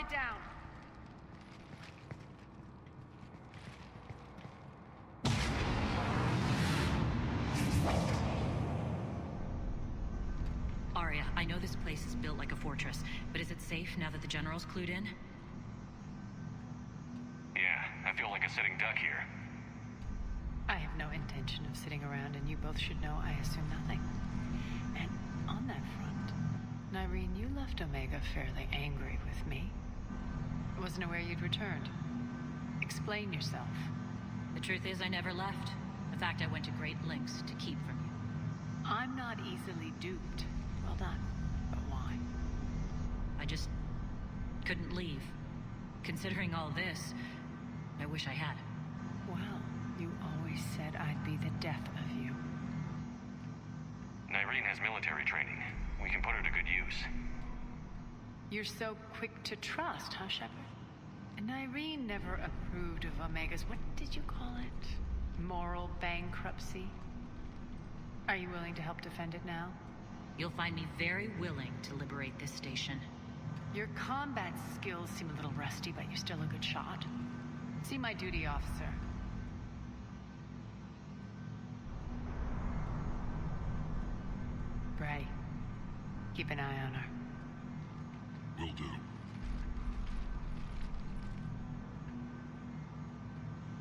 it down. Arya, I know this place is built like a fortress, but is it safe now that the General's clued in? Yeah, I feel like a sitting duck here. I have no intention of sitting around, and you both should know I assume nothing. And on that front, Nyreen, you left Omega fairly angry with me. I wasn't aware you'd returned. Explain yourself. The truth is, I never left. In fact, I went to great lengths to keep from you. I'm not easily duped. Well done. But why? I just couldn't leave. Considering all this, I wish I had. Well, you always said I'd be the death of you. Nyreen has military training. We can put her to good use. You're so quick to trust, huh, Shepard? Nyreen never approved of Omega's, what did you call it? Moral bankruptcy? Are you willing to help defend it now? You'll find me very willing to liberate this station. Your combat skills seem a little rusty, but you're still a good shot. See my duty officer. Bray, keep an eye on her. Will do.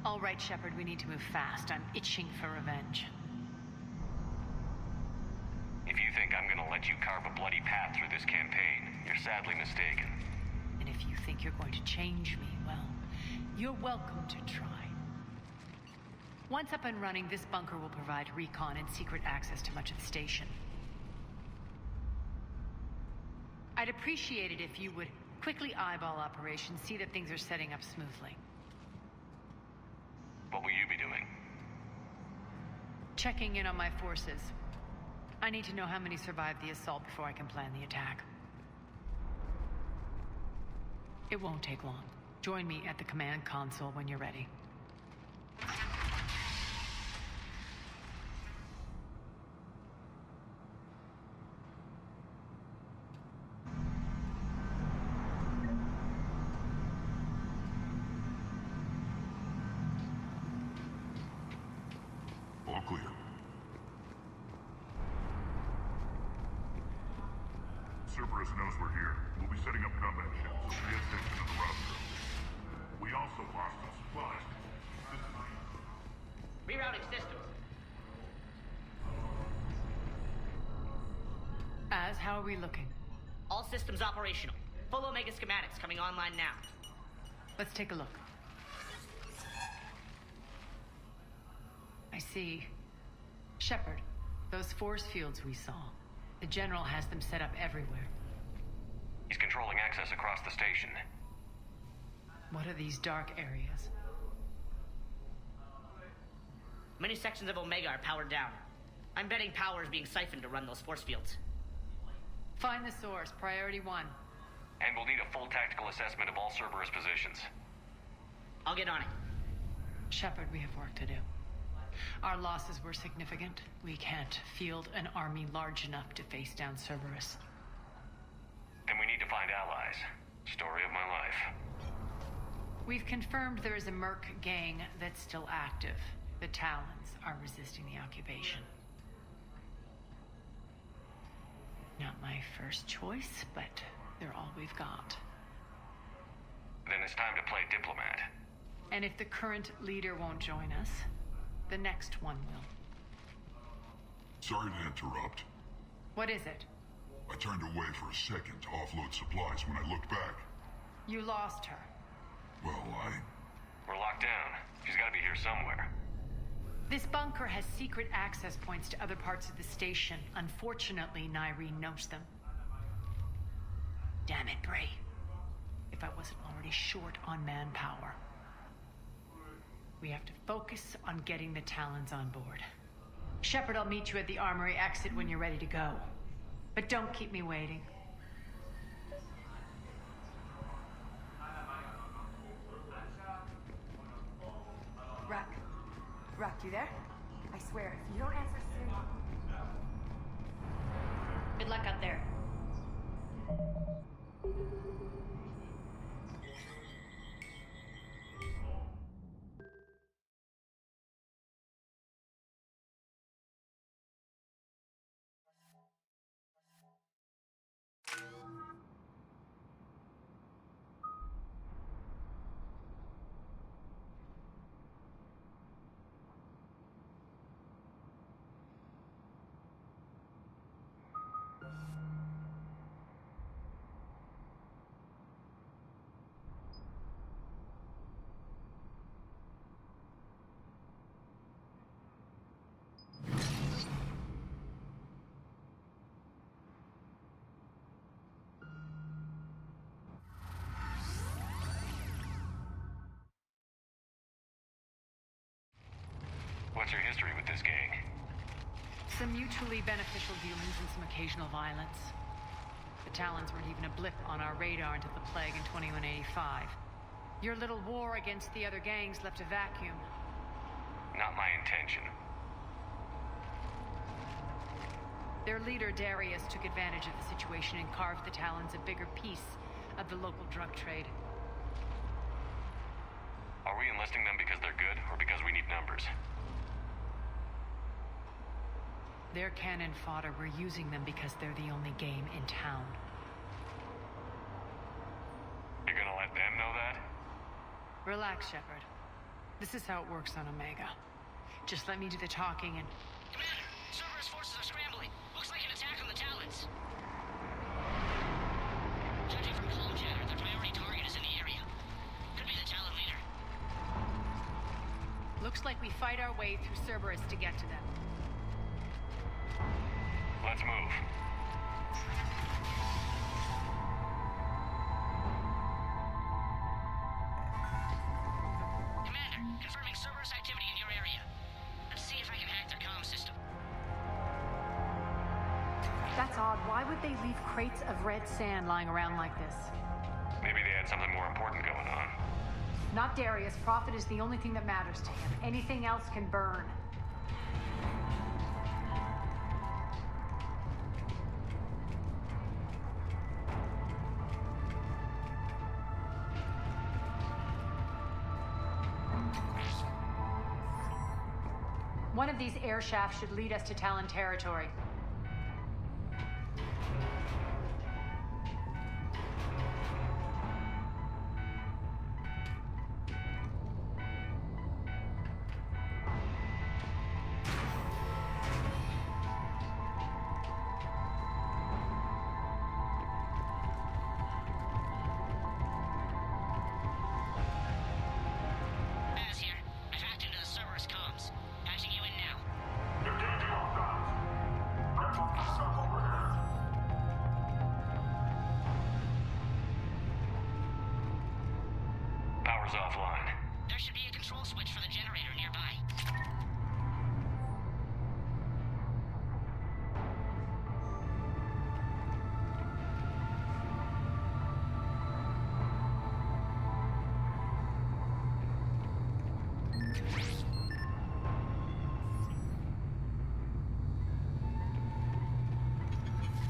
All right, Shepard, we need to move fast. I'm itching for revenge. If you think I'm gonna let you carve a bloody path through this campaign, you're sadly mistaken. And if you think you're going to change me, well, you're welcome to try. Once up and running, this bunker will provide recon and secret access to much of the station. I'd appreciate it if you would quickly eyeball operations, see that things are setting up smoothly. What will you be doing? Checking in on my forces. I need to know how many survived the assault before I can plan the attack. It won't take long. Join me at the command console when you're ready. All clear. Cerberus knows we're here. We'll be setting up combat ships. Pay attention to the roster. We also lost some supplies. Rerouting systems. How are we looking? All systems operational. Full Omega schematics coming online now. Let's take a look. I see. Shepard, those force fields we saw. The General has them set up everywhere. He's controlling access across the station. What are these dark areas? Many sections of Omega are powered down. I'm betting power is being siphoned to run those force fields. Find the source, priority 1. And we'll need a full tactical assessment of all Cerberus positions. I'll get on it. Shepard, we have work to do. Our losses were significant. We can't field an army large enough to face down Cerberus. And we need to find allies. Story of my life. We've confirmed there is a Merc gang that's still active. The Talons are resisting the occupation. Not my first choice, but they're all we've got. Then it's time to play diplomat. And if the current leader won't join us, the next one will. Sorry to interrupt. What is it? I turned away for a second to offload supplies when I looked back. You lost her. Well, We're locked down. She's gotta be here somewhere. This bunker has secret access points to other parts of the station. Unfortunately, Nyreen knows them. Damn it, Bray. If I wasn't already short on manpower. We have to focus on getting the Talons on board. Shepard, I'll meet you at the armory exit when you're ready to go. But don't keep me waiting. Rock, you there? I swear, if you don't answer soon... Good luck out there. your history with this gang? Some mutually beneficial dealings and some occasional violence. The Talons weren't even a blip on our radar until the plague in 2185. Your little war against the other gangs left a vacuum. Not my intention. Their leader, Darius, took advantage of the situation and carved the Talons a bigger piece of the local drug trade. Are we enlisting them because they're good, or because we need numbers? They're cannon fodder. We're using them because they're the only game in town. You're gonna let them know that? Relax, Shepard. This is how it works on Omega. Just let me do the talking and... Commander, Cerberus forces are scrambling. Looks like an attack on the Talons. Judging from comm chatter, their priority target is in the area. Could be the Talon leader. Looks like we fight our way through Cerberus to get to them. Let's move. Commander, confirming Cerberus activity in your area. Let's see if I can hack their comm system. That's odd. Why would they leave crates of red sand lying around like this? Maybe they had something more important going on. Not Darius. Profit is the only thing that matters to him. Anything else can burn. One of these air shafts should lead us to Talon territory. Baz here. I've hacked into the Cerberus comms. Patching you in now. Engaging all sides. Red Hawk is up overhead. Power's offline. There should be a control switch for the generator nearby.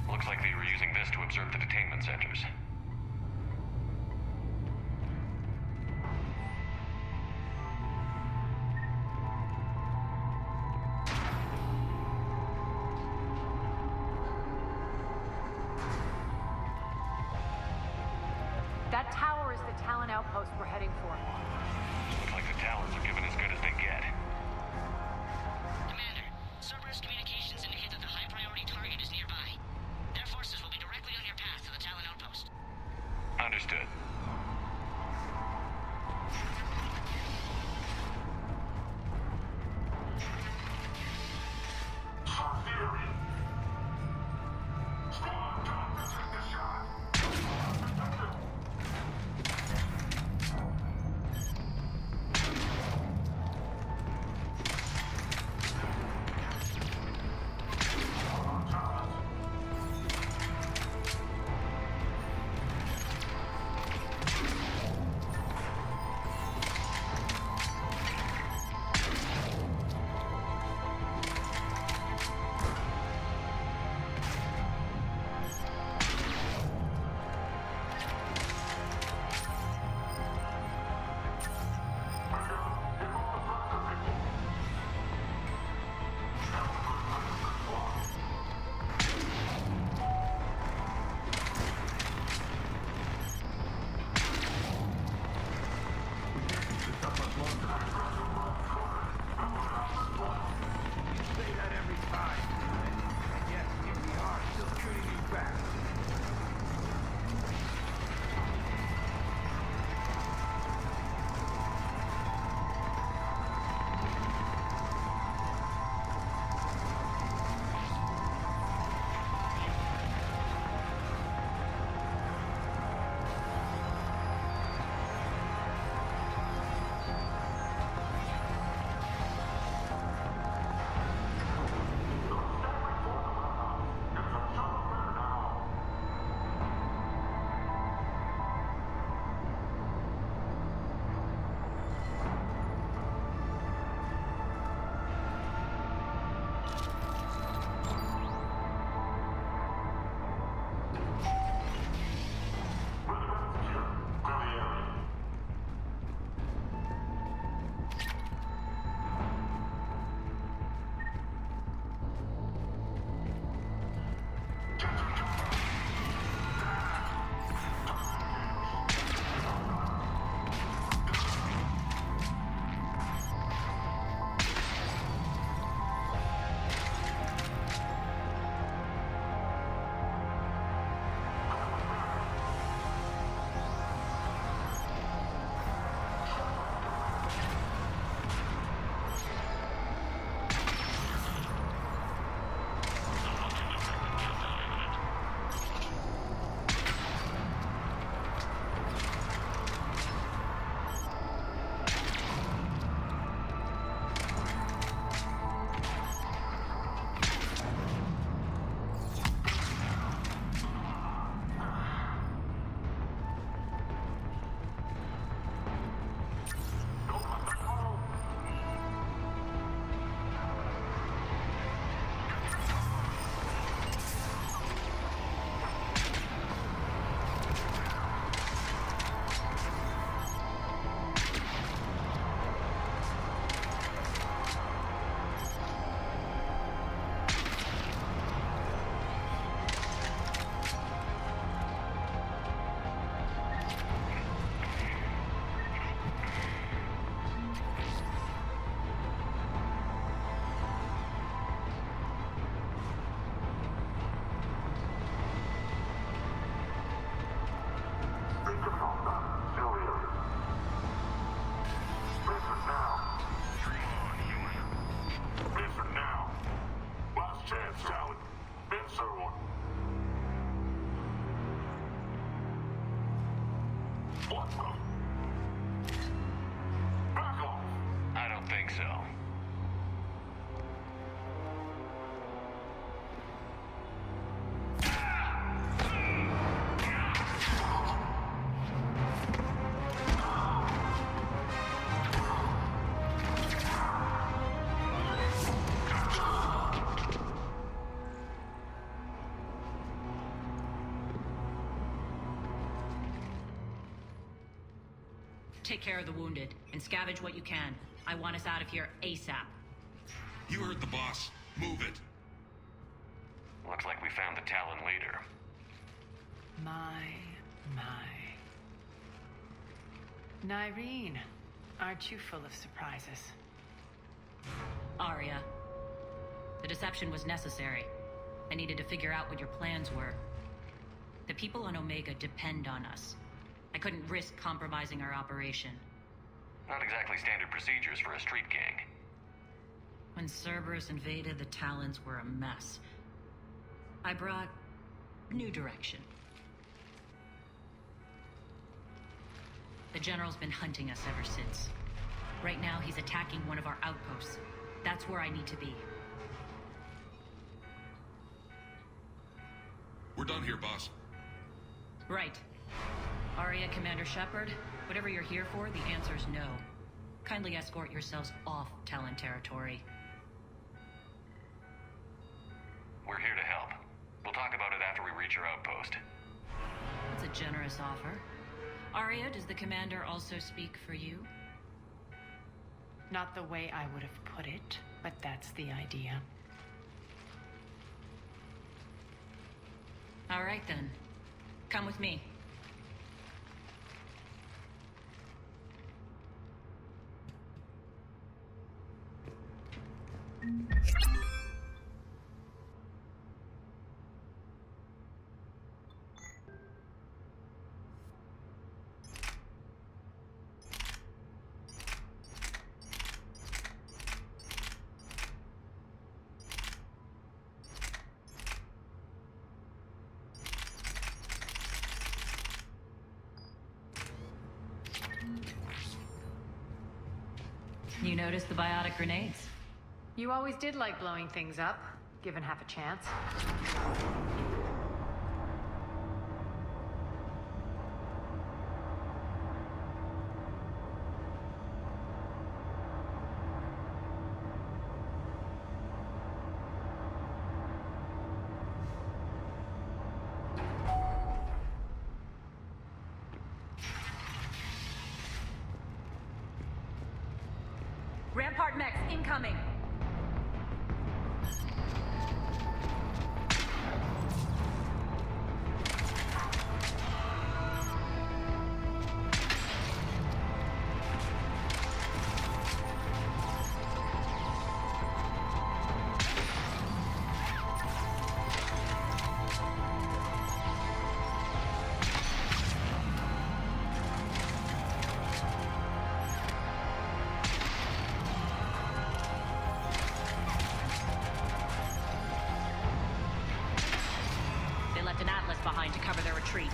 Looks like they were using this to observe the detainment centers. That tower is the Talon outpost we're heading for. Looks like the Talons are giving as good as they get. Commander, Cerberus communications indicate that the high priority target is nearby. Their forces will be directly on your path to the Talon outpost. Understood. Theory. Squad, time to take the shot. I don't think so. Take care of the wounded, and scavenge what you can. I want us out of here ASAP. You heard the boss. Move it. Looks like we found the Talon leader. My. Nyreen, aren't you full of surprises? Arya. The deception was necessary. I needed to figure out what your plans were. The people on Omega depend on us. I couldn't risk compromising our operation. Not exactly standard procedures for a street gang. When Cerberus invaded, the Talons were a mess. I brought new direction. The General's been hunting us ever since. Right now, he's attacking one of our outposts. That's where I need to be. We're done here, boss. Right. Arya, Commander Shepard, whatever you're here for, the answer's no. Kindly escort yourselves off Talon territory. We're here to help. We'll talk about it after we reach your outpost. That's a generous offer. Arya, does the Commander also speak for you? Not the way I would have put it, but that's the idea. All right then. Come with me. You noticed the biotic grenades? You always did like blowing things up, given half a chance. Rampart mechs incoming. Behind to cover their retreat.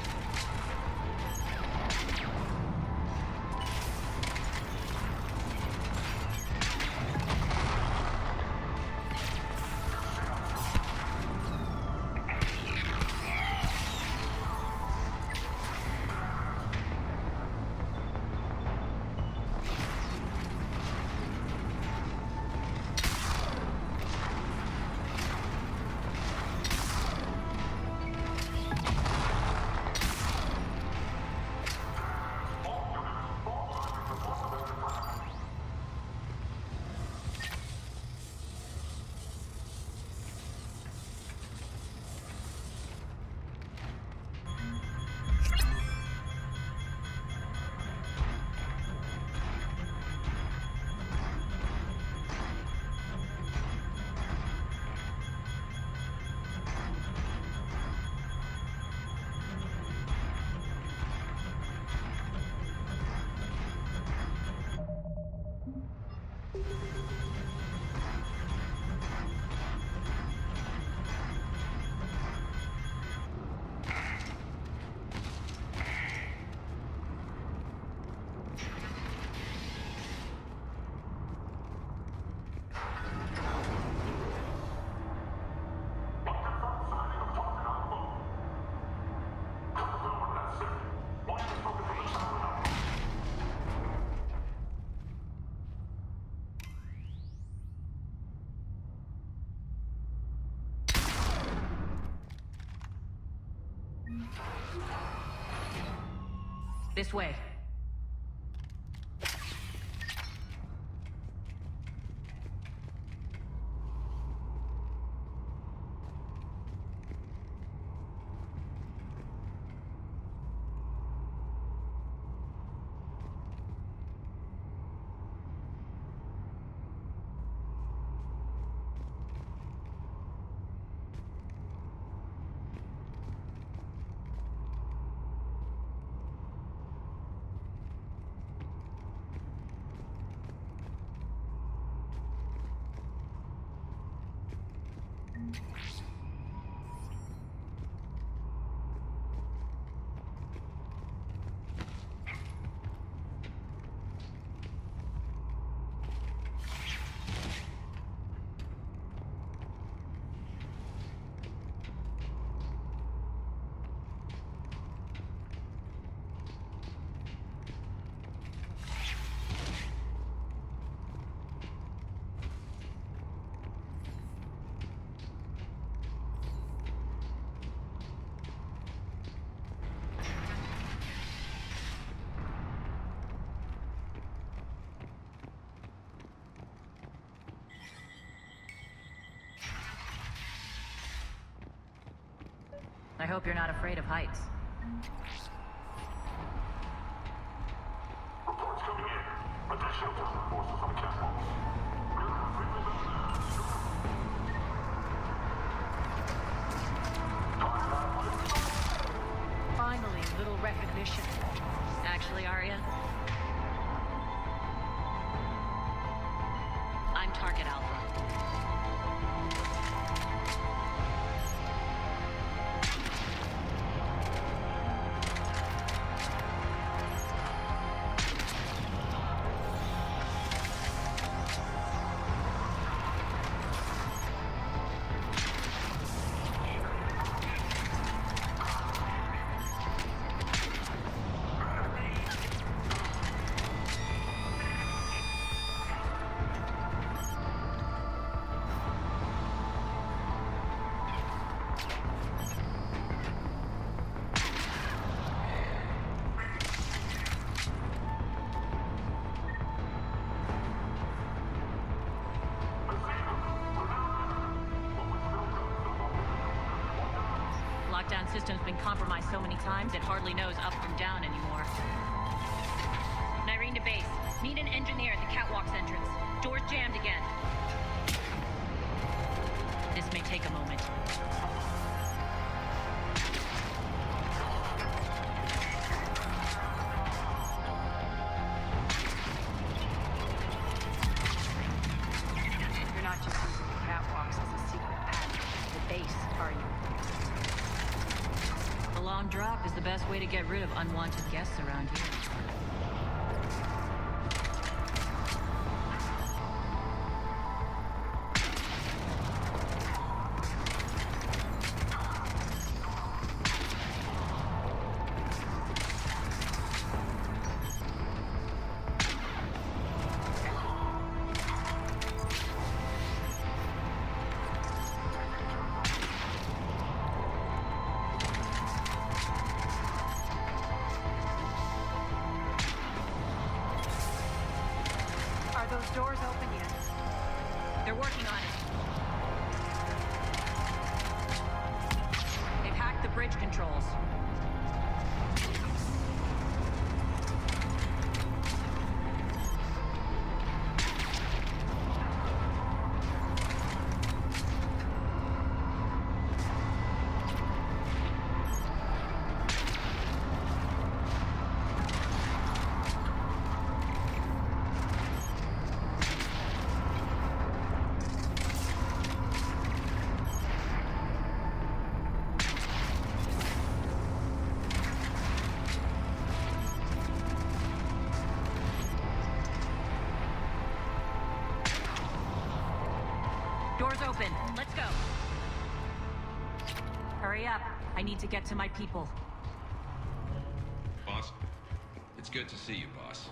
This way. I hope you're not afraid of heights. Reports coming in. Additional task forces on catwalks. Finally, a little recognition. Actually, Arya, I'm Target Alpha. Lockdown system's been compromised so many times it hardly knows up from down anymore. Nyrene to base. Need an engineer at the catwalk's entrance. Doors jammed again. This may take a moment. You're not just using the catwalks as a secret path to the base, are you? The long drop is the best way to get rid of unwanted guests around here. Are those doors open yet? They're working on it. They've hacked the bridge controls. Doors open. Let's go. Hurry up. I need to get to my people. Boss? It's good to see you, boss.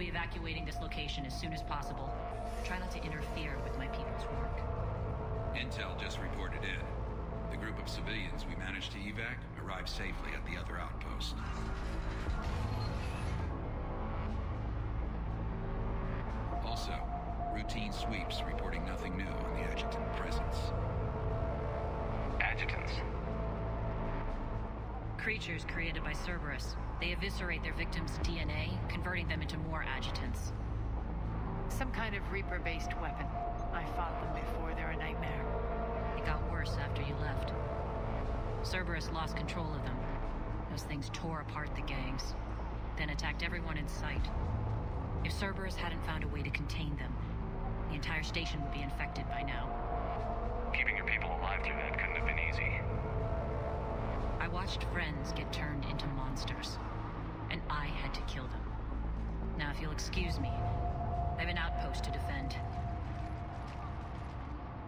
be evacuating this location as soon as possible. Try not to interfere with my people's work. Intel just reported in. The group of civilians we managed to evac arrived safely at the other outpost. Also, routine sweeps reporting nothing new on the adjutant presence. Adjutants. Creatures created by Cerberus. They eviscerate their victims' DNA, converting them into more adjutants. Some kind of Reaper-based weapon. I fought them before, they're a nightmare. It got worse after you left. Cerberus lost control of them. Those things tore apart the gangs, then attacked everyone in sight. If Cerberus hadn't found a way to contain them, the entire station would be infected by now. Keeping your people alive through that couldn't have been easy. I watched friends get turned into monsters, and I had to kill them. Now, if you'll excuse me, I have an outpost to defend.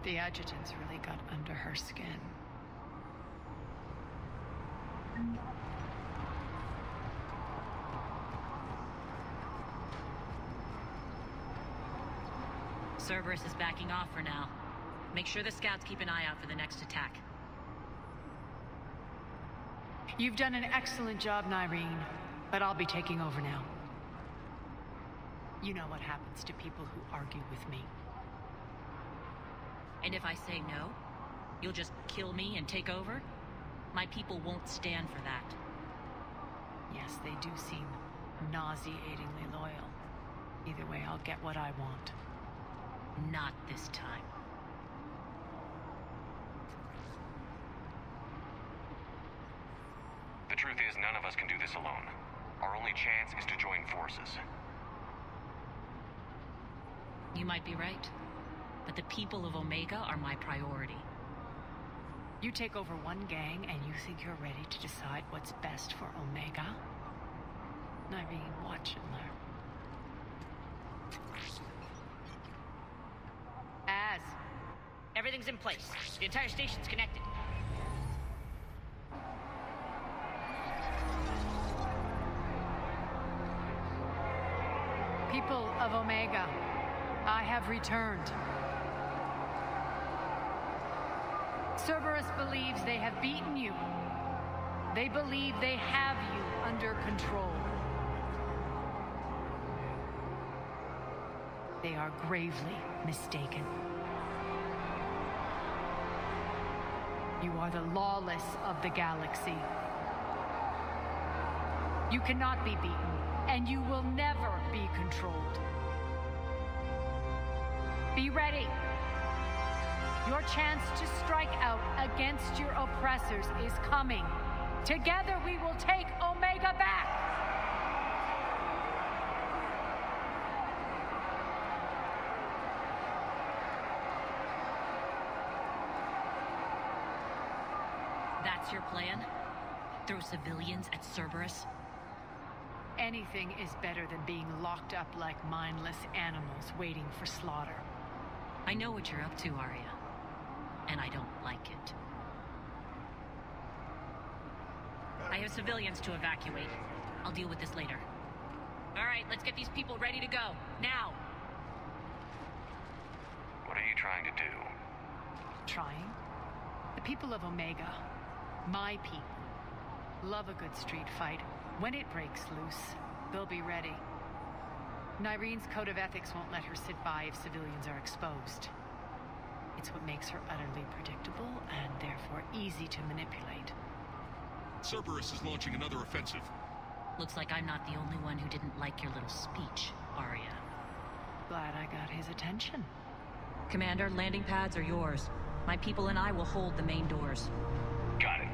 The adjutants really got under her skin. Cerberus is backing off for now. Make sure the scouts keep an eye out for the next attack. You've done an excellent job, Nyreen, but I'll be taking over now. You know what happens to people who argue with me. And if I say no, you'll just kill me and take over? My people won't stand for that. Yes, they do seem nauseatingly loyal. Either way, I'll get what I want. Not this time. The truth is, none of us can do this alone. Our only chance is to join forces. You might be right, but the people of Omega are my priority. You take over one gang and you think you're ready to decide what's best for Omega? Nyreen, watch and learn. Everything's in place. The entire station's connected. People of Omega, I have returned. Cerberus believes they have beaten you. They believe they have you under control. They are gravely mistaken. You are the lawless of the galaxy. You cannot be beaten, and you will never be controlled. Be ready. Your chance to strike out against your oppressors is coming. Together we will take Omega back! That's your plan? Throw civilians at Cerberus? Anything is better than being locked up like mindless animals waiting for slaughter. I know what you're up to, Arya. And I don't like it. I have civilians to evacuate. I'll deal with this later. All right, let's get these people ready to go. Now! What are you trying to do? Trying? The people of Omega, my people, love a good street fight. When it breaks loose, they'll be ready. Nyreen's code of ethics won't let her sit by if civilians are exposed. It's what makes her utterly predictable and therefore easy to manipulate. Cerberus is launching another offensive. Looks like I'm not the only one who didn't like your little speech, Arya. Glad I got his attention. Commander, landing pads are yours. My people and I will hold the main doors. Got it.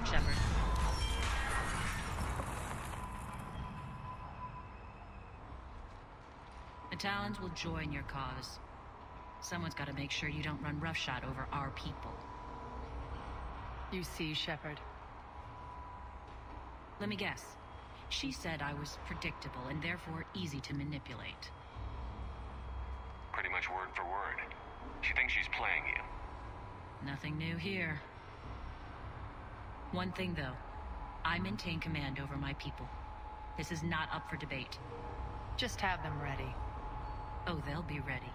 luck, Shepard. The Talons will join your cause. Someone's got to make sure you don't run roughshod over our people. You see, Shepard? Let me guess. She said I was predictable and therefore easy to manipulate. Pretty much word for word. She thinks she's playing you. Nothing new here. One thing, though. I maintain command over my people. This is not up for debate. Just have them ready. Oh, they'll be ready.